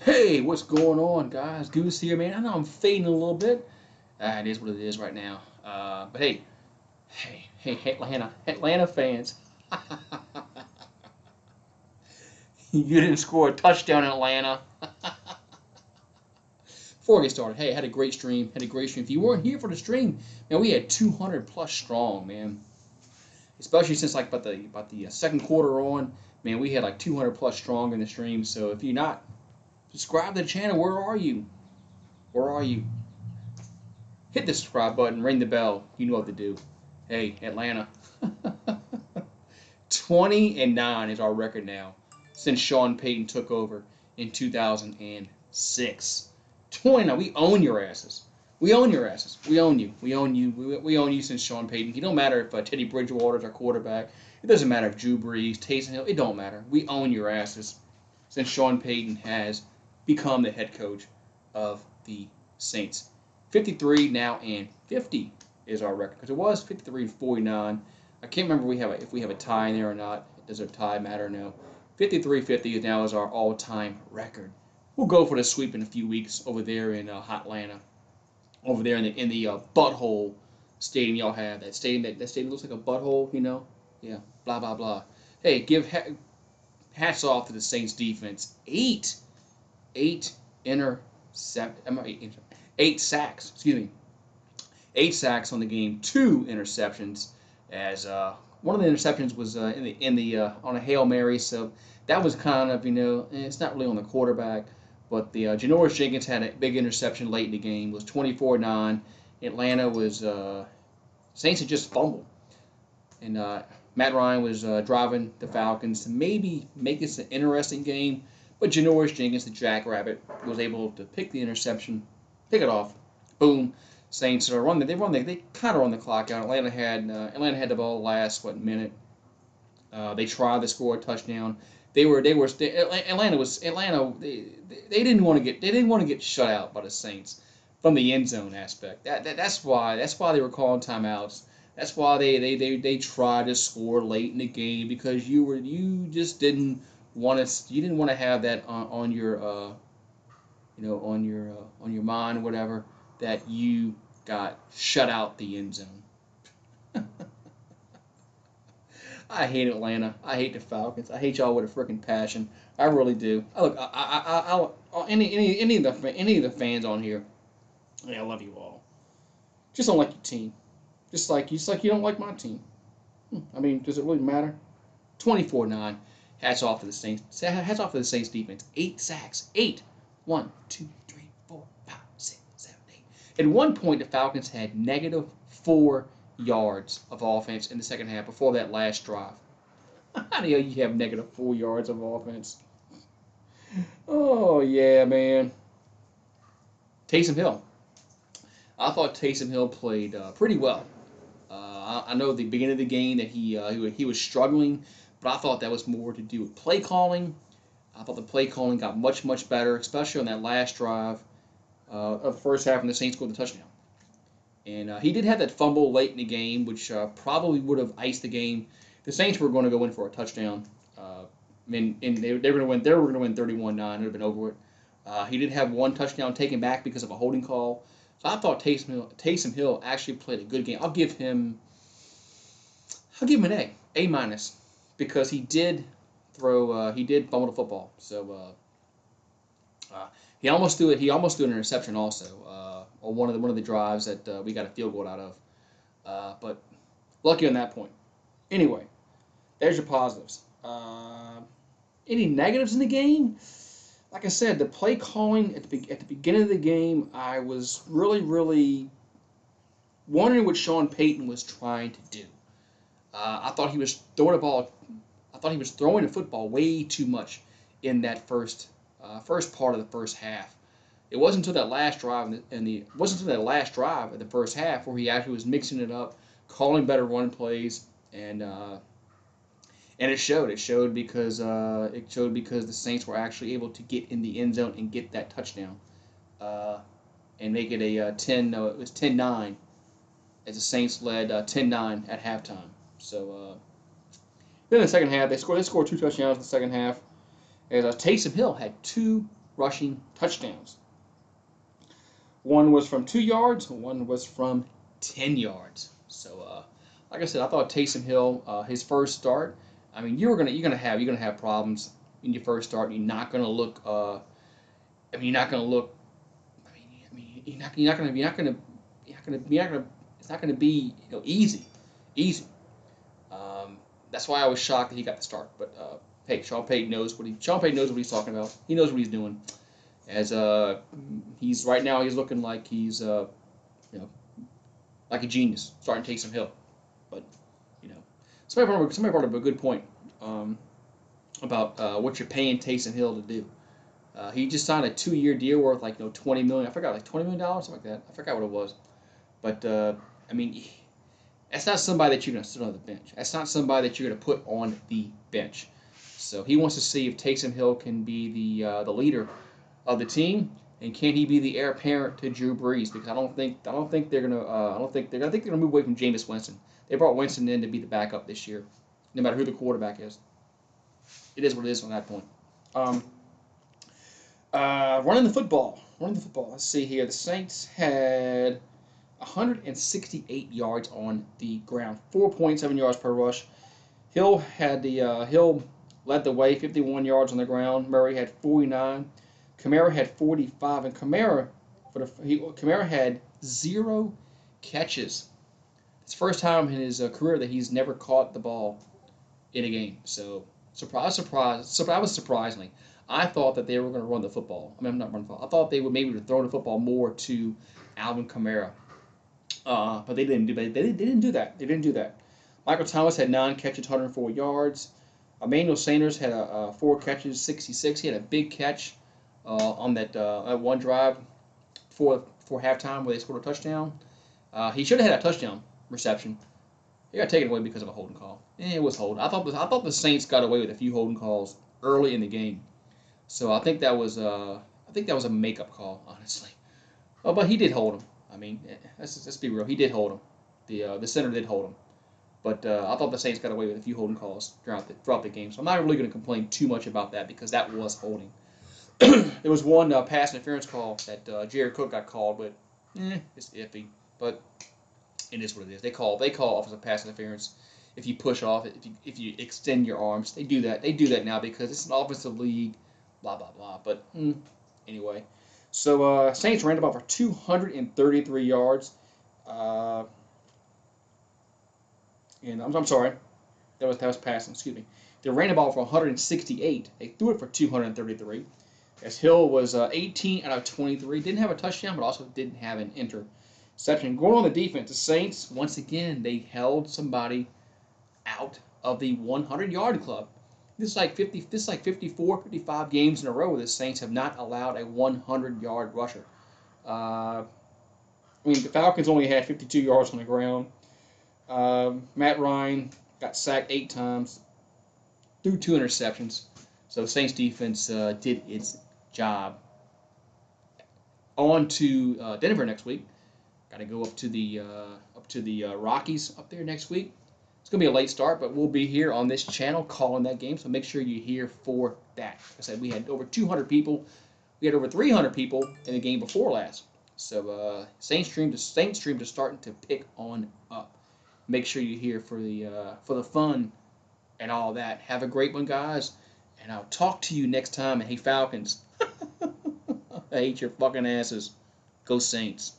Hey, what's going on, guys? Goose here, man. I know I'm fading a little bit. It is what it is right now. But hey, Atlanta fans. You didn't score a touchdown in Atlanta. Before we get started, hey, I had a great stream. Had a great stream. If you weren't here for the stream, man, we had 200 plus strong, man. Especially since like about the second quarter on, man, we had like 200 plus strong in the stream. So if you're not subscribed to the channel, where are you? Where are you? Hit the subscribe button, ring the bell. You know what to do. Hey, Atlanta. 20-9 is our record now since Sean Payton took over in 2006. 29. We own your asses. We own your asses. We own you. We own you. We own you since Sean Payton. It don't matter if Teddy Bridgewater's our quarterback. It doesn't matter if Drew Brees, Taysom Hill. It don't matter. We own your asses since Sean Payton has become the head coach of the Saints. 53 now and 50 is our record because it was 53 and 49. I can't remember if we have a tie in there or not. Does a tie matter? No. 53-50 now is our all-time record. We'll go for the sweep in a few weeks over there in Hotlanta, over there in the butthole stadium y'all have. That stadium looks like a butthole, you know. Yeah. Blah blah blah. Hey, hats off to the Saints defense. Eight intercept. Eight sacks. Excuse me. 8 sacks on the game. 2 interceptions. As one of the interceptions was on a Hail Mary, so that was kind of it's not really on the quarterback, but the Janoris Jenkins had a big interception late in the game. It was 24-9. Atlanta was Saints had just fumbled, and Matt Ryan was driving the Falcons to maybe make this an interesting game, but Janoris Jenkins, the Jackrabbit, was able to pick the interception, pick it off, boom. Saints they kind of run the clock out. Atlanta had the ball last minute. They tried to score a touchdown. Atlanta. They didn't want to get shut out by the Saints from the end zone aspect. That's why they were calling timeouts. That's why they tried to score late in the game because you just didn't want to have that on your on your mind or whatever, that you got shut out the end zone. I hate Atlanta. I hate the Falcons. I hate y'all with a freaking passion. I really do. Any of the fans on here, I love you all. Just don't like your team. Just like you don't like my team. I mean, does it really matter? 24-9. Hats off to the Saints. Hats off to the Saints defense. 8 sacks. 8. 1, 2, 3, 4, 5, 6, 7, 8. At one point, the Falcons had -4 yards of offense in the second half before that last drive. How do you have -4 yards of offense? Oh, yeah, man. Taysom Hill. I thought Taysom Hill played pretty well. I know at the beginning of the game that he was struggling, but I thought that was more to do with play calling. I thought the play calling got much better, especially on that last drive of the first half when the Saints scored the touchdown. And he did have that fumble late in the game, which probably would have iced the game. The Saints were going to go in for a touchdown. And they were going to win. They were going to win 31-9. It would have been over it. He did have one touchdown taken back because of a holding call. So I thought Taysom Hill actually played a good game. I'll give him an A-, because he did fumble the football. So he almost threw it. He almost threw an interception also on one of the drives that we got a field goal out of. But lucky on that point. Anyway, there's your positives. Any negatives in the game? Like I said, the play calling at the beginning of the game, I was really wondering what Sean Payton was trying to do. I thought he was throwing the football way too much in that first part of the first half. It wasn't until that last drive of the first half where he actually was mixing it up, calling better run plays, and it showed. It showed because the Saints were actually able to get in the end zone and get that touchdown, and make it a 10. No, it was 10-9, as the Saints led 10-9 at halftime. So then in the second half, they scored 2 touchdowns in the second half. As Taysom Hill had 2 rushing touchdowns. One was from 2 yards, one was from 10 yards. So, like I said, I thought Taysom Hill, his first start. I mean, you're gonna have problems in your first start. You're not gonna look. I mean, you're not gonna look. You're not gonna. It's not gonna be easy, easy. That's why I was shocked that he got the start. But hey, Sean Payton knows what he's talking about. He knows what he's doing. As he's right now, he's looking like he's you know like a genius, starting Taysom Hill. But you know, somebody brought up a good point about what you're paying Taysom Hill to do. He just signed a 2-year deal worth like $20 million. I forgot, like $20 million, something like that. I forgot what it was. But I mean, that's not somebody that you're going to sit on the bench. That's not somebody that you're going to put on the bench. So he wants to see if Taysom Hill can be the leader of the team, and can he be the heir apparent to Drew Brees? Because I don't think they're gonna I think they're gonna move away from Jameis Winston. They brought Winston in to be the backup this year, no matter who the quarterback is. It is what it is on that point. Um, running the football. Let's see here. The Saints had 168 yards on the ground, 4.7 yards per rush. Hill led the way, 51 yards on the ground. Murray had 49. Kamara had 45, and Kamara had 0 catches. It's the first time in his career that he's never caught the ball in a game. So surprise. Surprisingly, I thought that they were going to run the football. I mean, I'm not running the football. I thought they would maybe throw the football more to Alvin Kamara, but they didn't do. They didn't do that. They didn't do that. Michael Thomas had 9 catches, 104 yards. Emmanuel Sanders had 4 catches, 66. He had a big catch on that one drive for halftime where they scored a touchdown. He should have had a touchdown reception. He got taken away because of a holding call. It was holding. I thought the Saints got away with a few holding calls early in the game. So I think that was a makeup call, honestly. Oh, but he did hold him. I mean, let's be real. He did hold him. The center did hold him. But I thought the Saints got away with a few holding calls throughout the game. So I'm not really going to complain too much about that because that was holding. There was one pass interference call that Jared Cook got called, but it's iffy. But it is what it is. They call offensive pass interference if you push off, if you extend your arms. They do that. They do that now because it's an offensive league. Blah blah blah. But anyway, so Saints ran the ball for 233 yards. And I'm sorry, that was passing. Excuse me. They ran the ball for 168. They threw it for 233. As Hill was 18 out of 23. Didn't have a touchdown, but also didn't have an interception. Going on the defense, the Saints, once again, they held somebody out of the 100-yard club. This is like 54, 55 games in a row where the Saints have not allowed a 100-yard rusher. I mean, the Falcons only had 52 yards on the ground. Matt Ryan got sacked 8 times, threw 2 interceptions. So the Saints defense did its job. On to Denver next week. Got to go up to the Rockies up there next week. It's gonna be a late start, but we'll be here on this channel calling that game. So make sure you're here for that. Like I said, we had over 200 people. We had over 300 people in the game before last. So Saints stream is starting to pick on up. Make sure you're here for the fun and all that. Have a great one, guys. And I'll talk to you next time. And hey, Falcons, I hate your fucking asses. Go Saints.